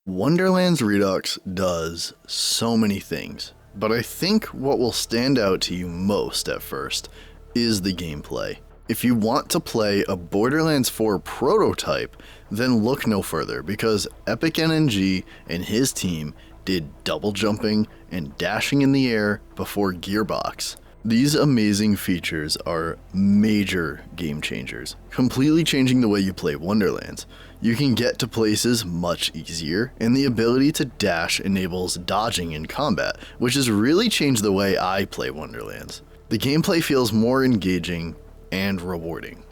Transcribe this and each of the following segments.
Wonderlands Redux does so many things, but I think what will stand out to you most at first is the gameplay. If you want to play a Borderlands 4 prototype, then look no further because EPICNNG and his team did double jumping and dashing in the air before Gearbox. These amazing features are major game changers, completely changing the way you play Wonderlands. You can get to places much easier, and the ability to dash enables dodging in combat, which has really changed the way I play Wonderlands. The gameplay feels more engaging and rewarding.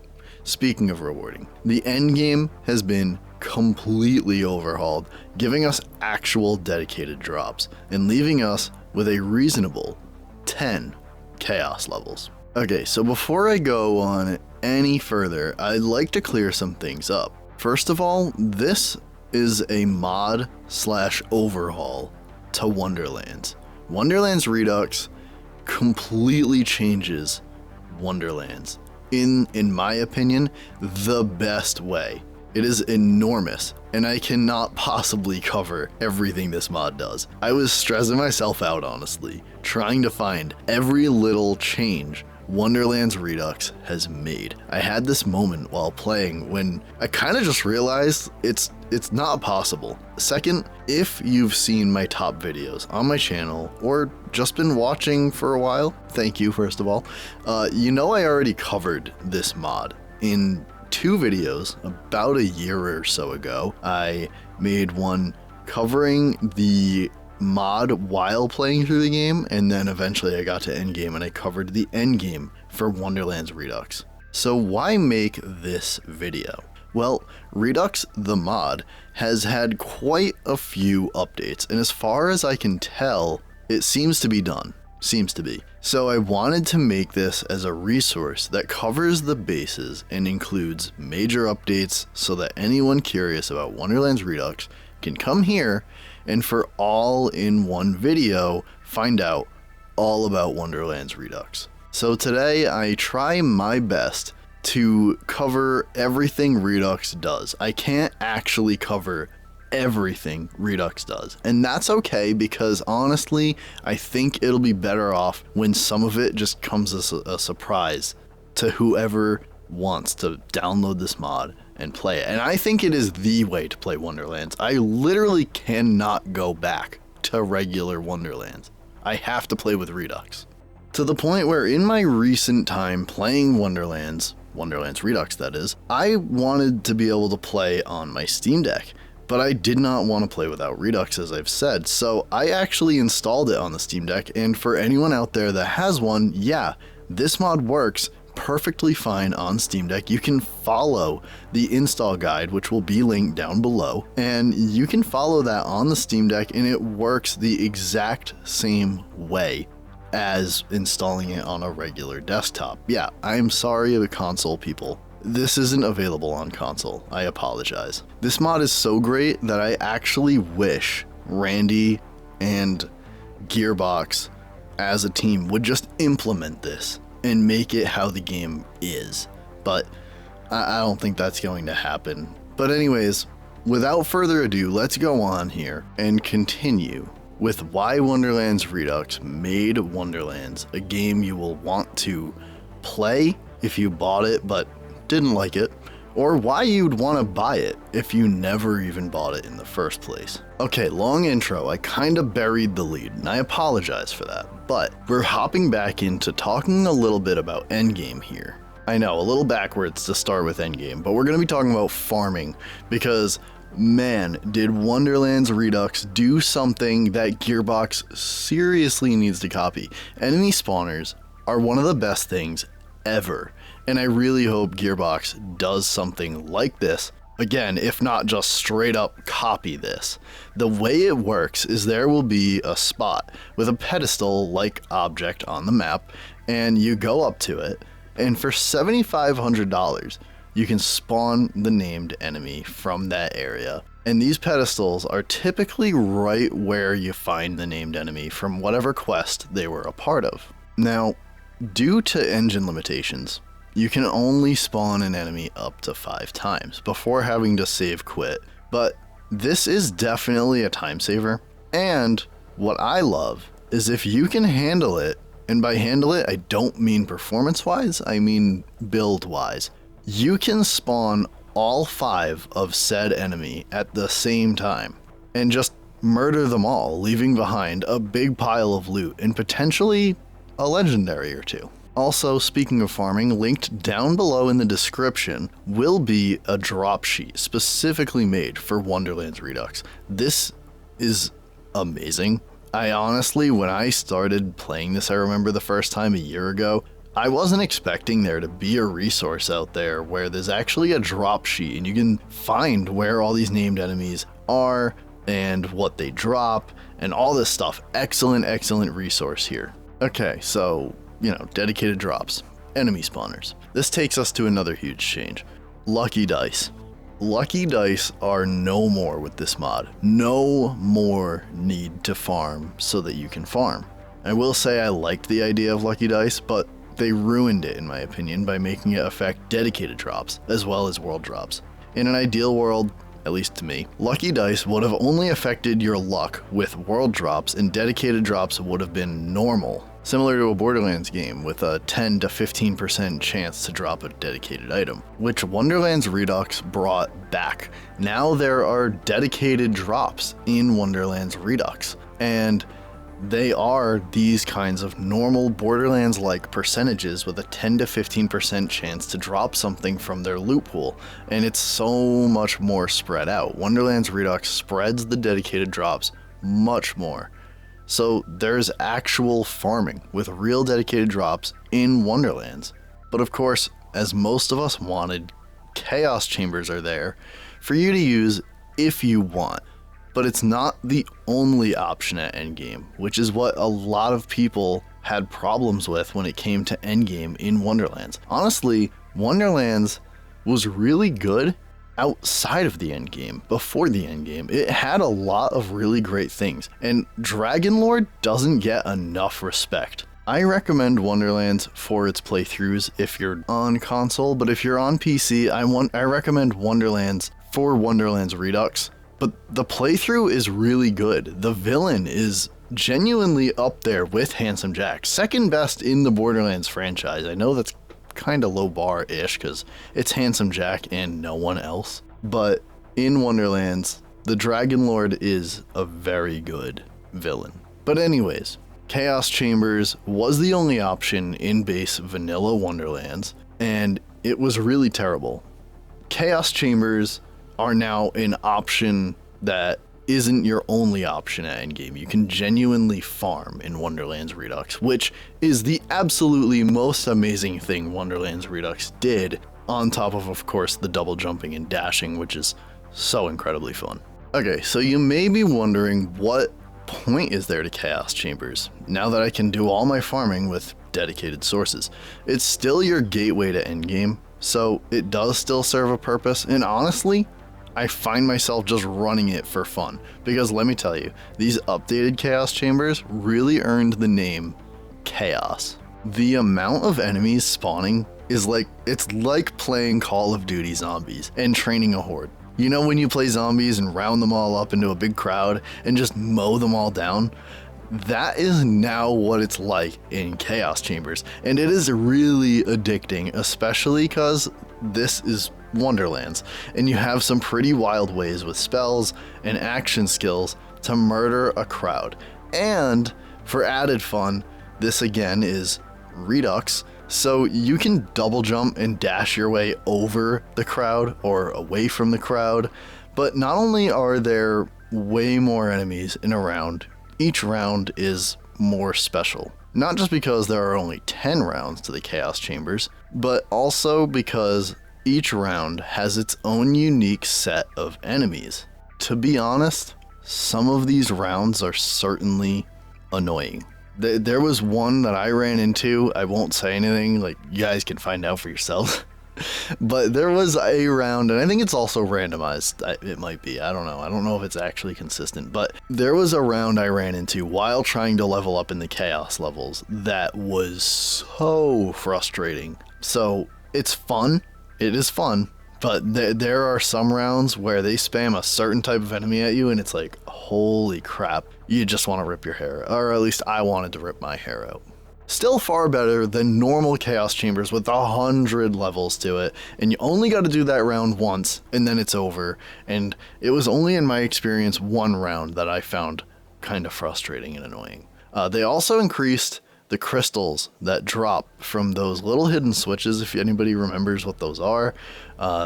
Speaking of rewarding, the endgame has been completely overhauled, giving us actual dedicated drops, and leaving us with a reasonable 10 chaos levels. Okay, so before I go on any further, I'd like to clear some things up. First of all, this is a mod / overhaul to Wonderlands. Wonderlands Redux completely changes Wonderlands in my opinion, the best way. It is enormous, and I cannot possibly cover everything this mod does. I was stressing myself out, honestly, trying to find every little change Wonderlands Redux has made. I had this moment while playing when I kind of just realized it's not possible. Second, if you've seen my top videos on my channel or just been watching for a while, thank you first of all, you know I already covered this mod in 2 videos about a year or so ago. I made one covering the mod while playing through the game, and then eventually I got to Endgame and I covered the Endgame for Wonderlands Redux. So why make this video? Well, Redux the mod has had quite a few updates, and as far as I can tell, it seems to be done. Seems to be. So I wanted to make this as a resource that covers the bases and includes major updates so that anyone curious about Wonderlands Redux can come here and for all in one video find out all about Wonderlands Redux. So today I try my best to cover everything Redux does. I can't actually cover everything Redux does, and that's okay because honestly I think it'll be better off when some of it just comes as a surprise to whoever wants to download this mod and play it. And I think it is the way to play Wonderlands. I literally cannot go back to regular Wonderlands. I have to play with Redux. To the point where in my recent time playing Wonderlands Redux that is, I wanted to be able to play on my Steam Deck, but I did not want to play without Redux, as I've said, so I actually installed it on the Steam Deck, and for anyone out there that has one, yeah, this mod works perfectly fine on Steam Deck. You can follow the install guide, which will be linked down below, and you can follow that on the Steam Deck, and it works the exact same way as installing it on a regular desktop. Yeah, I'm sorry the console people. This isn't available on console. I apologize. This mod is so great that I actually wish Randy and Gearbox as a team would just implement this and make it how the game is. But I don't think that's going to happen. But anyways, without further ado, let's go on here and continue with why Wonderlands Redux made Wonderlands a game you will want to play if you bought it but didn't like it, or why you'd want to buy it if you never even bought it in the first place. Okay, long intro, I kinda buried the lead, and I apologize for that, but we're hopping back into talking a little bit about Endgame here. I know, a little backwards to start with Endgame, but we're gonna be talking about farming, because man, did Wonderlands Redux do something that Gearbox seriously needs to copy. Enemy spawners are one of the best things ever, and I really hope Gearbox does something like this again, if not just straight up copy this. The way it works is there will be a spot with a pedestal like object on the map, and you go up to it, and for $7,500 you can spawn the named enemy from that area. And these pedestals are typically right where you find the named enemy from whatever quest they were a part of. Now, due to engine limitations, you can only spawn an enemy up to 5 times before having to save quit, but This is definitely a time saver, and what I love is if you can handle it, and by handle it, I don't mean performance-wise, I mean build-wise. You can spawn all 5 of said enemy at the same time, and just murder them all, leaving behind a big pile of loot, and potentially a legendary or 2. Also, speaking of farming, linked down below in the description will be a drop sheet specifically made for Wonderlands Redux. This is amazing. I honestly, when I started playing this, I remember the first time a year ago, I wasn't expecting there to be a resource out there where there's actually a drop sheet and you can find where all these named enemies are and what they drop and all this stuff. Excellent, excellent resource here. Okay, so, dedicated drops, enemy spawners. This takes us to another huge change. Lucky dice. Lucky dice are no more with this mod. No more need to farm so that you can farm. I will say I liked the idea of lucky dice, but they ruined it in my opinion by making it affect dedicated drops as well as world drops. In an ideal world, at least to me, lucky dice would have only affected your luck with world drops and dedicated drops would have been normal. Similar to a Borderlands game with a 10 to 15% chance to drop a dedicated item, which Wonderlands Redux brought back. Now there are dedicated drops in Wonderlands Redux, and they are these kinds of normal Borderlands-like percentages with a 10 to 15% chance to drop something from their loot pool, and it's so much more spread out. Wonderlands Redux spreads the dedicated drops much more. So there's actual farming with real dedicated drops in Wonderlands. But of course, as most of us wanted, Chaos Chambers are there for you to use if you want. But it's not the only option at Endgame, which is what a lot of people had problems with when it came to Endgame in Wonderlands. Honestly, Wonderlands was really good outside of the endgame, before the endgame. It had a lot of really great things, and Dragonlord doesn't get enough respect. I recommend Wonderlands for its playthroughs if you're on console, but if you're on PC, I recommend Wonderlands for Wonderlands Redux. But the playthrough is really good. The villain is genuinely up there with Handsome Jack, second best in the Borderlands franchise. I know that's kind of low bar-ish because it's Handsome Jack and no one else, but in Wonderlands the Dragonlord is a very good villain. But anyways, Chaos Chambers was the only option in base vanilla Wonderlands, and it was really terrible. Chaos Chambers are now an option that isn't your only option at endgame. You can genuinely farm in Wonderlands Redux, which is the absolutely most amazing thing Wonderlands Redux did, on top of course, the double jumping and dashing, which is so incredibly fun. Okay, so you may be wondering what point is there to Chaos Chambers, now that I can do all my farming with dedicated sources. It's still your gateway to endgame, so it does still serve a purpose, and honestly, I find myself just running it for fun, because let me tell you, these updated Chaos Chambers really earned the name Chaos. The amount of enemies spawning is it's like playing Call of Duty Zombies and training a horde. You know when you play zombies and round them all up into a big crowd and just mow them all down? That is now what it's like in Chaos Chambers, and it is really addicting, especially because this is Wonderlands, and you have some pretty wild ways with spells and action skills to murder a crowd. And for added fun, this again is Redux, so you can double jump and dash your way over the crowd or away from the crowd. But not only are there way more enemies in a round, each round is more special. Not just because there are only 10 rounds to the Chaos Chambers, but also because each round has its own unique set of enemies. To be honest, some of these rounds are certainly annoying. There was one that I ran into, I won't say anything, you guys can find out for yourselves. But there was a round, and I think it's also randomized, it might be, I don't know if it's actually consistent, but there was a round I ran into while trying to level up in the chaos levels that was so frustrating. So it's fun, it is fun But there are some rounds where they spam a certain type of enemy at you and it's like, holy crap, you just want to rip your hair out. Or at least I wanted to rip my hair out. Still far better than normal Chaos Chambers with 100 levels to it, and you only got to do that round once, and then it's over, and it was only in my experience one round that I found kind of frustrating and annoying. They also increased the crystals that drop from those little hidden switches, if anybody remembers what those are.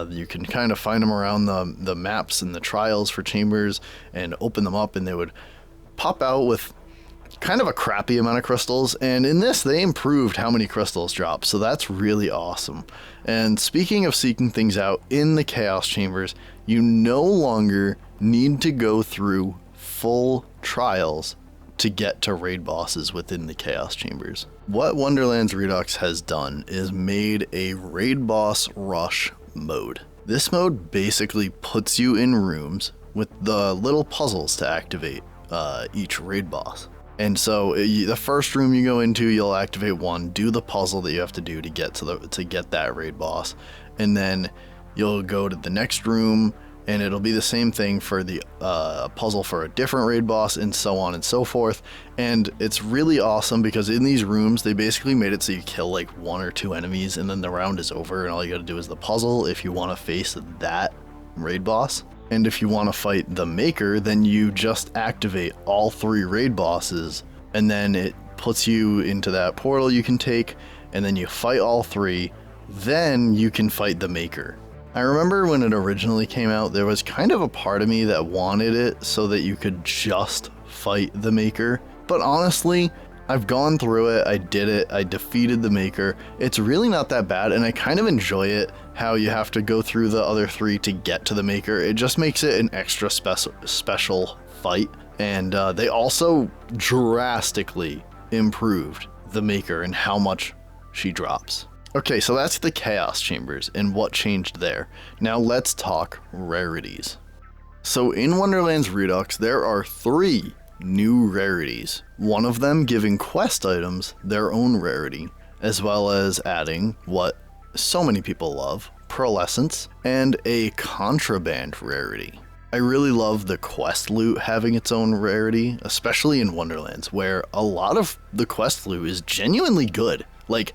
You can kind of find them around the maps and the trials for chambers, and open them up, and they would pop out with kind of a crappy amount of crystals, and in this they improved how many crystals drop, so that's really awesome. And speaking of seeking things out in the Chaos Chambers, you no longer need to go through full trials to get to raid bosses within the Chaos Chambers. What Wonderlands Redux has done is made a raid boss rush mode. This mode basically puts you in rooms with the little puzzles to activate each raid boss. And so the first room you go into, you'll activate one, do the puzzle that you have to do to get that raid boss, and then you'll go to the next room, and it'll be the same thing for the puzzle for a different raid boss, and so on and so forth. And it's really awesome because in these rooms, they basically made it so you kill like 1 or 2 enemies, and then the round is over, and all you got to do is the puzzle if you want to face that raid boss. And if you want to fight the Maker, then you just activate all 3 raid bosses, and then it puts you into that portal you can take, and then you fight all 3, then you can fight the Maker. I remember when it originally came out, there was kind of a part of me that wanted it so that you could just fight the Maker, but honestly, I've gone through it, I did it, I defeated the Maker. It's really not that bad, and I kind of enjoy it, how you have to go through the other 3 to get to the Maker. It just makes it an extra special fight, and they also drastically improved the Maker and how much she drops. Okay, so that's the Chaos Chambers and what changed there. Now let's talk rarities. So in Wonderlands Redux, there are 3 new rarities, one of them giving quest items their own rarity, as well as adding what so many people love, pearlescence, and a contraband rarity. I really love the quest loot having its own rarity, especially in Wonderlands, where a lot of the quest loot is genuinely good. Like,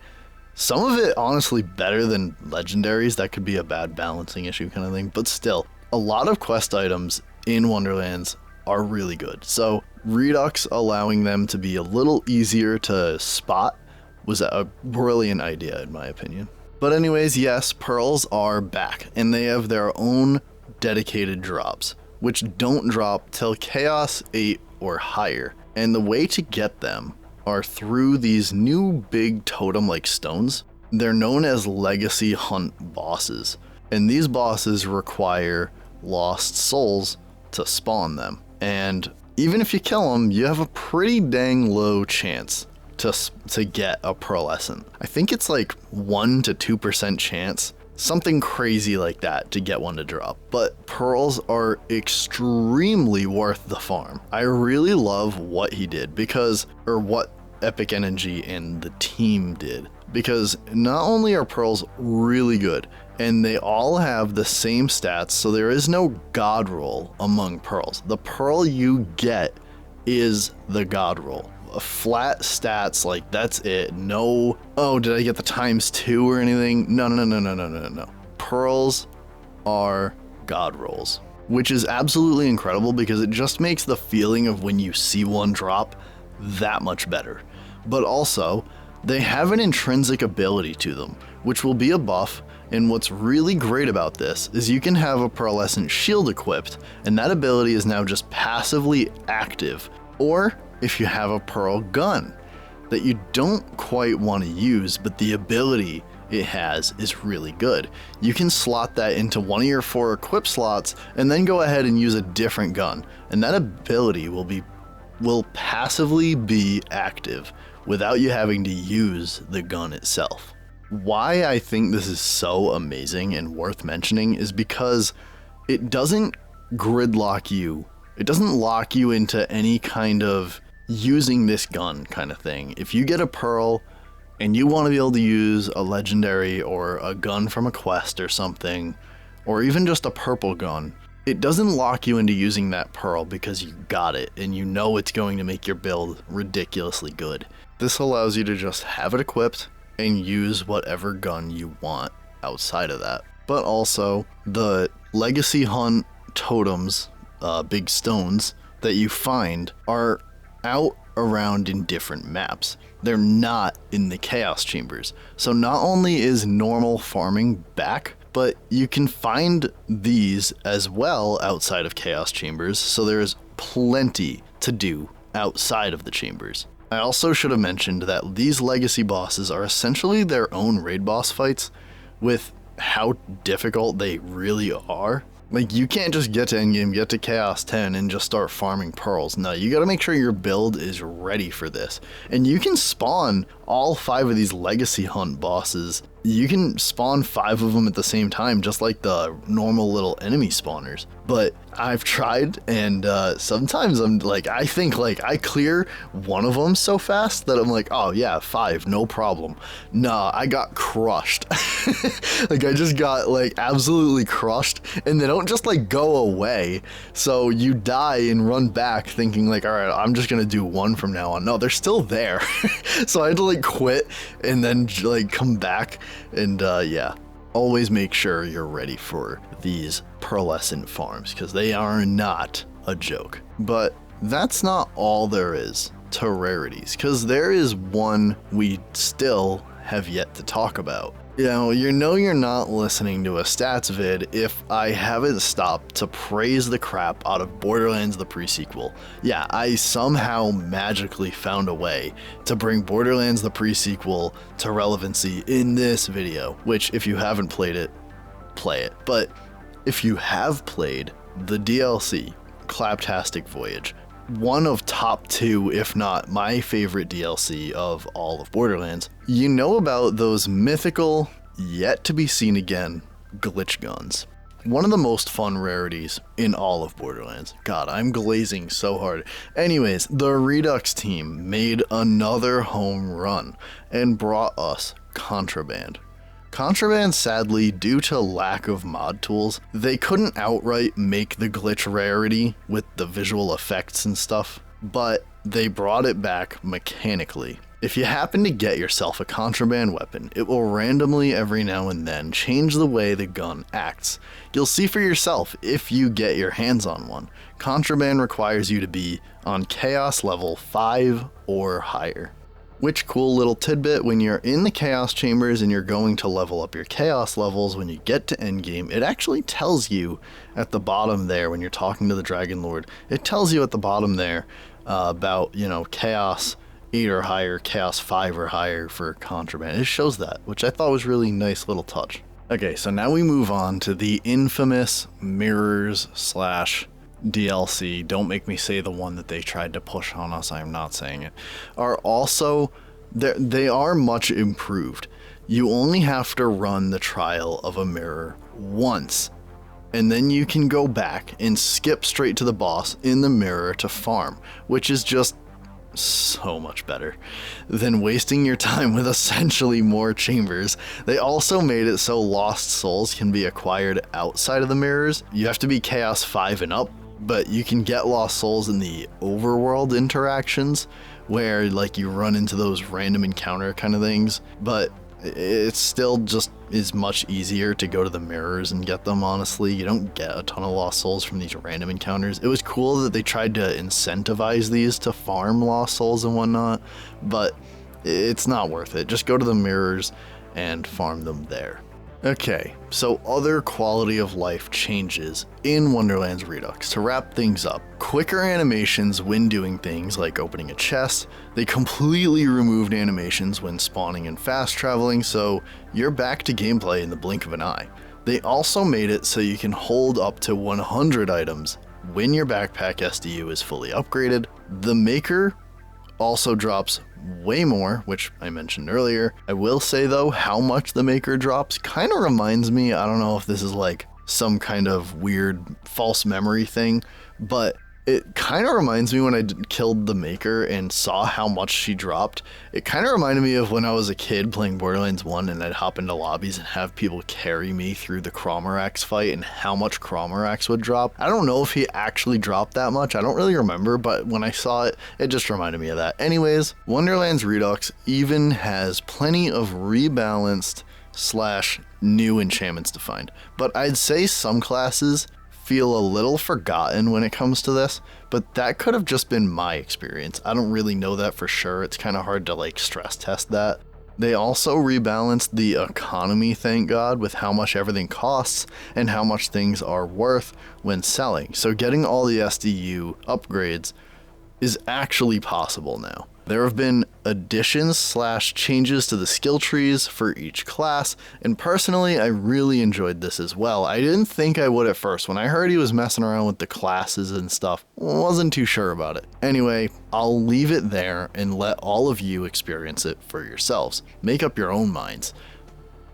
some of it honestly better than legendaries. That could be a bad balancing issue kind of thing, but still, a lot of quest items in Wonderlands are really good. So Redux allowing them to be a little easier to spot was a brilliant idea in my opinion. But anyways, yes, pearls are back, and they have their own dedicated drops, which don't drop till Chaos 8 or higher. And the way to get them are through these new big totem-like stones. They're known as Legacy Hunt bosses, and these bosses require lost souls to spawn them. And even if you kill them, you have a pretty dang low chance to get a pearlescent. I think it's like 1 to 2% chance, something crazy like that, to get one to drop. But pearls are extremely worth the farm. I really love what he did what EPICNNG and the team did, because not only are pearls really good, and they all have the same stats, so there is no god roll among pearls. The pearl you get is the god roll. Flat stats, like that's it. No, oh, did I get the ×2 or anything? No. Pearls are god rolls, which is absolutely incredible because it just makes the feeling of when you see one drop that much better. But also, they have an intrinsic ability to them, which will be a buff. And what's really great about this is you can have a pearlescent shield equipped, and that ability is now just passively active. Or if you have a pearl gun that you don't quite want to use, but the ability it has is really good, you can slot that into one of your 4 equip slots and then go ahead and use a different gun, and that ability will passively be active without you having to use the gun itself. Why I think this is so amazing and worth mentioning is because it doesn't gridlock you. It doesn't lock you into any kind of using this gun kind of thing. If you get a pearl and you want to be able to use a legendary or a gun from a quest or something, or even just a purple gun, it doesn't lock you into using that pearl because you got it and you know it's going to make your build ridiculously good. This allows you to just have it equipped and use whatever gun you want outside of that. But also, the legacy hunt totems, big stones, that you find are out around in different maps. They're not in the chaos chambers. So not only is normal farming back, but you can find these as well outside of chaos chambers, so there's plenty to do outside of the chambers. I also should have mentioned that these legacy bosses are essentially their own raid boss fights with how difficult they really are. Like, you can't just get to endgame, get to Chaos 10, and just start farming pearls. No, you gotta make sure your build is ready for this. And you can spawn all 5 of these legacy hunt bosses. You can spawn 5 of them at the same time, just like the normal little enemy spawners. But I've tried, and sometimes I'm like, I think like I clear one of them so fast that I'm like, oh yeah, 5, no problem. Nah, I got crushed. Like, I just got like absolutely crushed, and they don't just like go away. So you die and run back thinking like, all right, I'm just gonna do 1 from now on. No, they're still there. So I had to like quit and then like come back, and yeah. Always make sure you're ready for these pearlescent farms, because they are not a joke. But that's not all there is to rarities, because there is one we still have yet to talk about. You know you're not listening to a stats vid if I haven't stopped to praise the crap out of Borderlands the pre-sequel. Yeah, I somehow magically found a way to bring Borderlands the pre-sequel to relevancy in this video, which if you haven't played it, play it. But if you have played the DLC, Claptastic Voyage, one of top 2, if not my favorite DLC of all of Borderlands, you know about those mythical, yet to be seen again, glitch guns. One of the most fun rarities in all of Borderlands. God, I'm glazing so hard. Anyways, the Redux team made another home run and brought us Contraband. Contraband, sadly, due to lack of mod tools, they couldn't outright make the glitch rarity with the visual effects and stuff, but they brought it back mechanically. If you happen to get yourself a contraband weapon, it will randomly every now and then change the way the gun acts. You'll see for yourself if you get your hands on one. Contraband requires you to be on Chaos level 5 or higher. Which cool little tidbit, when you're in the Chaos Chambers and you're going to level up your Chaos levels, when you get to Endgame, it actually tells you at the bottom there, when you're talking to the Dragon Lord, it tells you at the bottom there about, you know, Chaos 8 or higher, Chaos 5 or higher for Contraband. It shows that, which I thought was really nice little touch. Okay, so now we move on to the infamous mirrors / DLC, don't make me say the one that they tried to push on us, I am not saying it, are also, they are much improved. You only have to run the trial of a mirror once, and then you can go back and skip straight to the boss in the mirror to farm, which is just so much better than wasting your time with essentially more chambers. They also made it so lost souls can be acquired outside of the mirrors. You have to be Chaos 5 and up, but you can get lost souls in the overworld interactions where like you run into those random encounter kind of things, but it's still just is much easier to go to the mirrors and get them. Honestly, you don't get a ton of lost souls from these random encounters. It was cool that they tried to incentivize these to farm lost souls and whatnot, but it's not worth it. Just go to the mirrors and farm them there. Okay, so other quality of life changes in Wonderlands Redux. To wrap things up, quicker animations when doing things like opening a chest. They completely removed animations when spawning and fast traveling, so you're back to gameplay in the blink of an eye. They also made it so you can hold up to 100 items when your backpack SDU is fully upgraded. The Maker also drops way more, which I mentioned earlier. I will say though, how much the Maker drops kind of reminds me, I don't know if this is like some kind of weird false memory thing, but It kind of reminds me when I killed the maker and saw how much she dropped. It kind of reminded me of when I was a kid playing Borderlands 1 and I'd hop into lobbies and have people carry me through the Cromorax fight and how much Cromorax would drop. I don't know if he actually dropped that much. I don't really remember, but when I saw it, it just reminded me of that. Anyways, Wonderlands Redux even has plenty of rebalanced / new enchantments to find. But I'd say some classes feel a little forgotten when it comes to this, but that could have just been my experience. I don't really know that for sure. It's kind of hard to like stress test that. They also rebalanced the economy, thank God, with how much everything costs and how much things are worth when selling. So getting all the SDU upgrades is actually possible now. There have been additions / changes to the skill trees for each class, and personally, I really enjoyed this as well. I didn't think I would at first. When I heard he was messing around with the classes and stuff, wasn't too sure about it. Anyway, I'll leave it there and let all of you experience it for yourselves. Make up your own minds,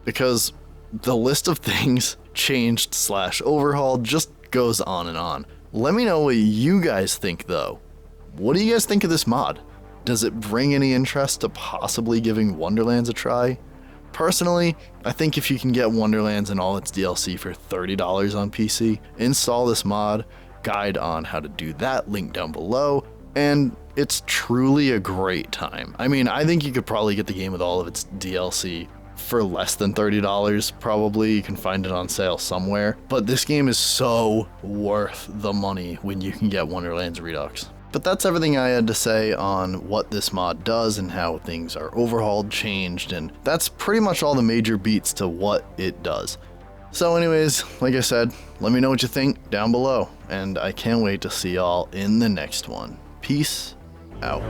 because the list of things changed / overhauled just goes on and on. Let me know what you guys think though. What do you guys think of this mod? Does it bring any interest to possibly giving Wonderlands a try? Personally, I think if you can get Wonderlands and all its DLC for $30 on PC, install this mod, guide on how to do that, link down below, and it's truly a great time. I mean, I think you could probably get the game with all of its DLC for less than $30, probably. You can find it on sale somewhere, but this game is so worth the money when you can get Wonderlands Redux. But that's everything I had to say on what this mod does and how things are overhauled, changed, and that's pretty much all the major beats to what it does. So anyways, like I said, let me know what you think down below, and I can't wait to see y'all in the next one. Peace out.